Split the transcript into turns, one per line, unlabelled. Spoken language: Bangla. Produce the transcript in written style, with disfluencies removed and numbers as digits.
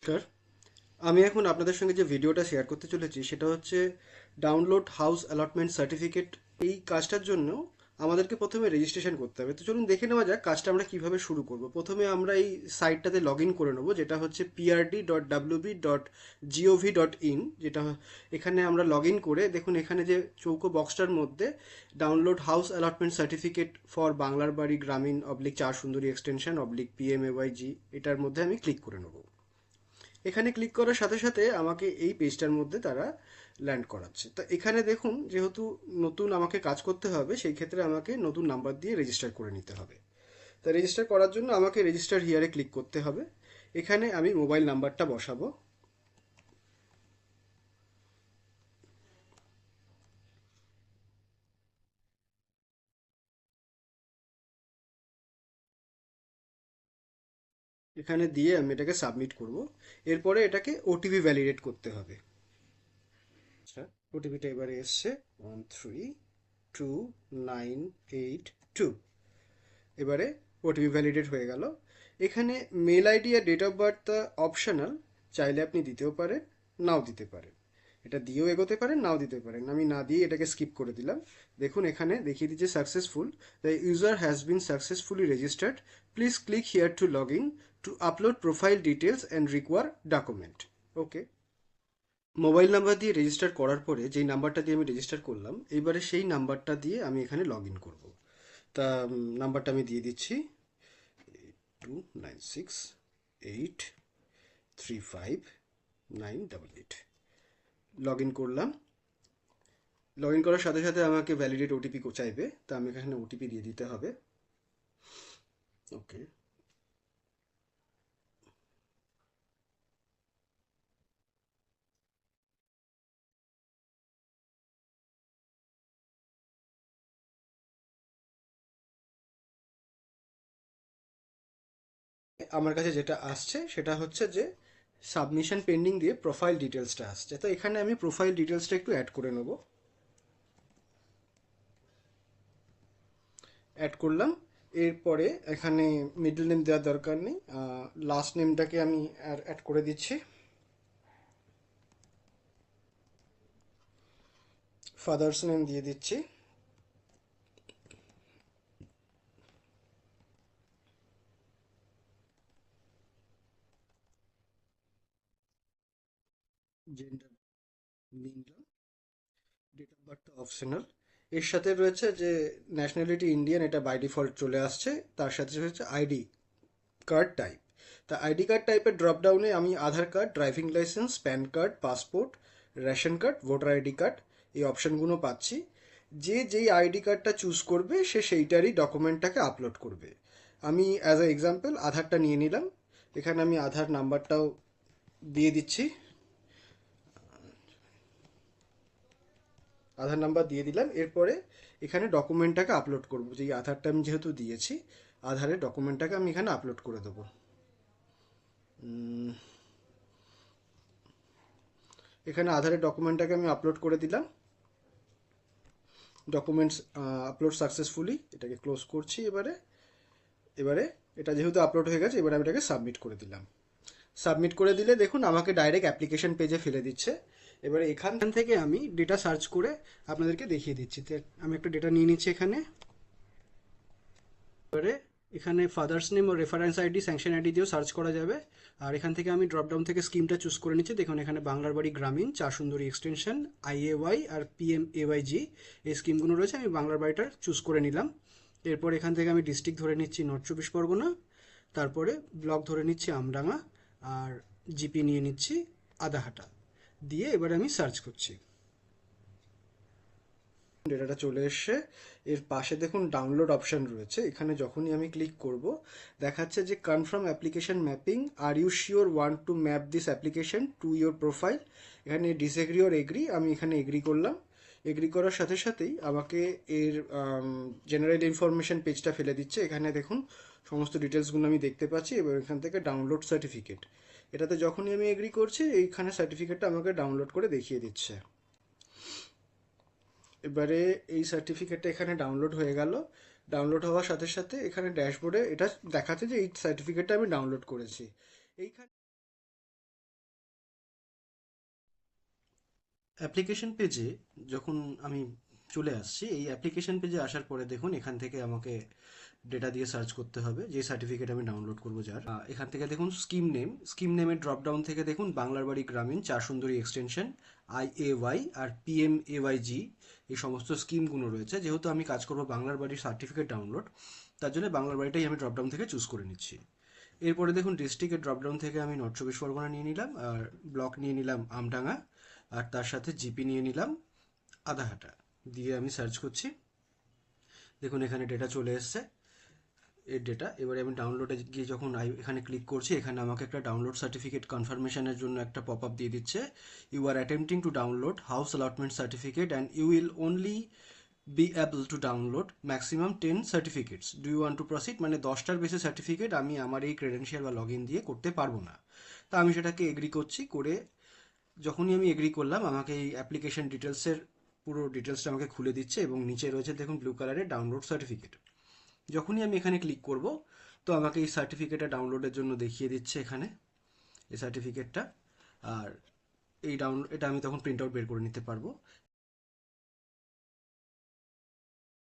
নমস্কার। আমি এখন আপনাদের সঙ্গে যে ভিডিওটা শেয়ার করতে চলেছি সেটা হচ্ছে ডাউনলোড হাউস অ্যালটমেন্ট সার্টিফিকেট। এই কাজটার জন্য আমাদেরকে প্রথমে রেজিস্ট্রেশন করতে হবে। তো চলুন দেখে নেওয়া যাক কাজটা আমরা কিভাবে শুরু করব। প্রথমে আমরা এই সাইটটাতে লগ ইন করে নেবো, যেটা হচ্ছে prd.wb.gov.in। যেটা এখানে আমরা লগ ইন করে দেখুন, এখানে যে চৌকো বক্সটার মধ্যে download house allotment certificate for বাংলার বাড়ি গ্রামীণ অবলিক চার সুন্দরী এক্সটেনশন অবলিক PMAYG, এটার মধ্যে আমি ক্লিক করে নেবো। এখানে ক্লিক করার সাথে সাথে আমাকে এই পেজটার মধ্যে তারা ল্যান্ড করাচ্ছে। তো এখানে দেখুন, যেহেতু নতুন আমাকে কাজ করতে হবে, সেই ক্ষেত্রে আমাকে নতুন নাম্বার দিয়ে রেজিস্টার করে নিতে হবে। তা রেজিস্টার করার জন্য আমাকে রেজিস্টার হিয়ারে ক্লিক করতে হবে। এখানে আমি মোবাইল নাম্বারটা বসাবো। এখানে দিয়ে আমি এটাকে সাবমিট করব। এরপরে এটাকে ওটিপি ভ্যালিডেট করতে হবে। আচ্ছা, ওটিপিটা এবারে এসছে 132982। এবারে ওটিপি ভ্যালিডেট হয়ে গেল। এখানে মেল আইডি আর ডেট অফ বার্থ অপশনাল, চাইলে আপনি দিতেও পারেন, নাও দিতে পারেন। এটা দিয়েও এগোতে পারেন, নাও দিতে পারেন। আমি না দিয়ে এটাকে স্কিপ করে দিলাম। দেখুন এখানে দেখিয়ে দিচ্ছে successful, the user has been successfully registered, please click here to log in to upload profile details and require document. Okay. Mobile number দিয়ে রেজিস্টার করার পরে যেই নাম্বারটা দিয়ে আমি রেজিস্টার করলাম, এইবারে সেই নাম্বারটা দিয়ে আমি এখানে লগ ইন করবো। তা নাম্বারটা আমি দিয়ে দিচ্ছি, 296835988। লগ ইন করলাম। লগ ইন করার সাথে সাথে আমাকে ভ্যালিডেট ওটিপি চাইবে, তা আমি এখানে ওটিপি দিয়ে দিতে হবে। ওকে। আমার কাছে যেটা আসছে সেটা হচ্ছে যে সাবমিশন পেন্ডিং দিয়ে প্রোফাইল ডিটেলসটা আসছে। তো এখানে আমি প্রোফাইল ডিটেলসটা একটু অ্যাড করে নেব। অ্যাড করলাম। এরপরে এখানে মিডল নেম দেওয়ার দরকার নেই, লাস্ট নেমটাকে আমি অ্যাড করে দিচ্ছি। ফাদার্স নেম দিয়ে দিচ্ছি। জেন্ডার নিলাম। Date of birth optional. এর সাথে রয়েছে যে ন্যাশনালিটি ইন্ডিয়ান, এটা বাই ডিফল্ট চলে আসছে। তার সাথে রয়েছে আইডি কার্ড টাইপ। তা আইডি কার্ড টাইপের ড্রপ ডাউনে আমি Aadhaar card, driving licence, PAN card, passport, ration card, voter ID card, এই অপশনগুলো পাচ্ছি। যে যেই আইডি কার্ডটা চুজ করবে সে সেইটারই ডকুমেন্টটাকে আপলোড করবে। আমি অ্যাজ এ এক্সাম্পল আধারটা নিয়ে নিলাম। এখানে আমি আধার নাম্বারটাও দিয়ে দিচ্ছি। আধার নাম্বার দিয়ে দিলাম। এরপরে এখানে ডকুমেন্টটাকে আপলোড করব, যেই আধারটা আমি যেহেতু দিয়েছি, আধারের ডকুমেন্টটাকে আমি এখানে আপলোড করে দেবো। এখানে আধারের ডকুমেন্টটাকে আমি আপলোড করে দিলাম। ডকুমেন্টস আপলোড সাকসেসফুলি, এটাকে ক্লোজ করছি। এবারে এবারে এটা যেহেতু আপলোড হয়ে গেছে, এবারে আমি এটাকে সাবমিট করে দিলাম। সাবমিট করে দিলে দেখুন আমাকে ডাইরেক্ট অ্যাপ্লিকেশন পেজে ফেলে দিচ্ছে। এবারে এখান থেকে আমি ডেটা সার্চ করে আপনাদেরকে দেখিয়ে দিচ্ছি। তো আমি একটা ডেটা নিয়ে নিচ্ছি এখানে। এবারে এখানে ফাদার্স নেম ও রেফারেন্স আইডি, স্যাংশন আইডি দিয়েও সার্চ করা যাবে। আর এখান থেকে আমি ড্রপডাউন থেকে স্কিমটা চুজ করে নিচ্ছি। দেখুন এখানে বাংলার বাড়ি গ্রামীণ চার সুন্দরী এক্সটেনশন IAY আর PMAYG, এই স্কিমগুলো রয়েছে। আমি বাংলার বাড়িটার চুজ করে নিলাম। এরপর এখান থেকে আমি ডিস্ট্রিক্ট ধরে নিচ্ছি নর্থ চব্বিশ পরগনা, তারপরে ব্লক ধরে নিচ্ছি আমডাঙ্গা, আর জিপি নিয়ে নিচ্ছি আদাহাটা। দিয়ে এবারে আমি সার্চ করছি। ডেটাটা চলে এসছে। এর পাশে দেখুন ডাউনলোড অপশন রয়েছে। এখানে যখনই আমি ক্লিক করব, দেখাচ্ছে যে confirm application mapping, are you sure want to map this application to your profile. এখানে ডিসএগ্রি ওর এগ্রি, আমি এখানে এগ্রি করলাম। এগ্রি করার সাথে সাথেই আমাকে এর জেনারেল ইনফরমেশন পেজটা ফেলে দিচ্ছে। এখানে দেখুন সমস্ত ডিটেলসগুলো আমি দেখতে পাচ্ছি। এবার এখান থেকে ডাউনলোড সার্টিফিকেট, এটাতে যখনই আমি এগ্রি করছি এইখানে সার্টিফিকেটটা আমাকে ডাউনলোড করে দেখিয়ে দিচ্ছে। এবারে এই সার্টিফিকেটটা এখানে ডাউনলোড হয়ে গেল। ডাউনলোড হওয়ার সাথে সাথে এখানে ড্যাশবোর্ডে এটা দেখাচ্ছে যে এই সার্টিফিকেটটা আমি ডাউনলোড করেছি। এইখানে অ্যাপ্লিকেশন পেজে যখন আমি চলে আসছি, এই অ্যাপ্লিকেশন পেজে আসার পরে দেখুন এখান থেকে আমাকে ডেটা দিয়ে সার্চ করতে হবে যে সার্টিফিকেট আমি ডাউনলোড করবো যার। এখান থেকে দেখুন স্কিম নেমের ড্রপ ডাউন থেকে দেখুন বাংলার বাড়ি গ্রামীণ 4 সুন্দরী এক্সটেনশন IAY আর PMAYG এই সমস্ত স্কিমগুলো রয়েছে। যেহেতু আমি কাজ করবো বাংলার বাড়ির সার্টিফিকেট ডাউনলোড, তার জন্য বাংলার বাড়িটাই আমি ড্রপ ডাউন থেকে চুজ করে নিচ্ছি। এরপরে দেখুন ডিস্ট্রিক্টের ড্রপডাউন থেকে আমি নর্থ চব্বিশ পরগনা নিয়ে নিলাম, আর ব্লক নিয়ে নিলাম আমডাঙ্গা, আর তার সাথে জিপি নিয়ে নিলাম আদাহাটা। দিয়ে আমি সার্চ করছি, দেখুন এখানে ডেটা চলে এসছে এর ডেটা। এবারে আমি ডাউনলোডে গিয়ে যখন এখানে ক্লিক করছি, এখানে আমাকে একটা ডাউনলোড সার্টিফিকেট কনফার্মেশনের জন্য একটা পপ আপ দিয়ে দিচ্ছে, you are attempting to download house allotment certificate and you will only be able to download maximum 10 certificates, do you want to proceed. মানে 10টার বেশি সার্টিফিকেট আমি আমার এই ক্রেডেনশিয়াল বা লগ ইন দিয়ে করতে পারবো না। তা আমি সেটাকে এগ্রি করছি। করে যখনই আমি এগ্রি করলাম, আমাকে এই অ্যাপ্লিকেশন ডিটেলসের পুরো ডিটেলসটা আমাকে খুলে দিচ্ছে এবং নিচে রয়েছে দেখুন ব্লু কালারের ডাউনলোড সার্টিফিকেট। যখনই আমি এখানে ক্লিক করব, তো আমাকে এই সার্টিফিকেটটা ডাউনলোডের জন্য দেখিয়ে দিচ্ছে এখানে এই সার্টিফিকেটটা। আর এটা আমি তখন প্রিন্ট আউট বের করে নিতে পারবো।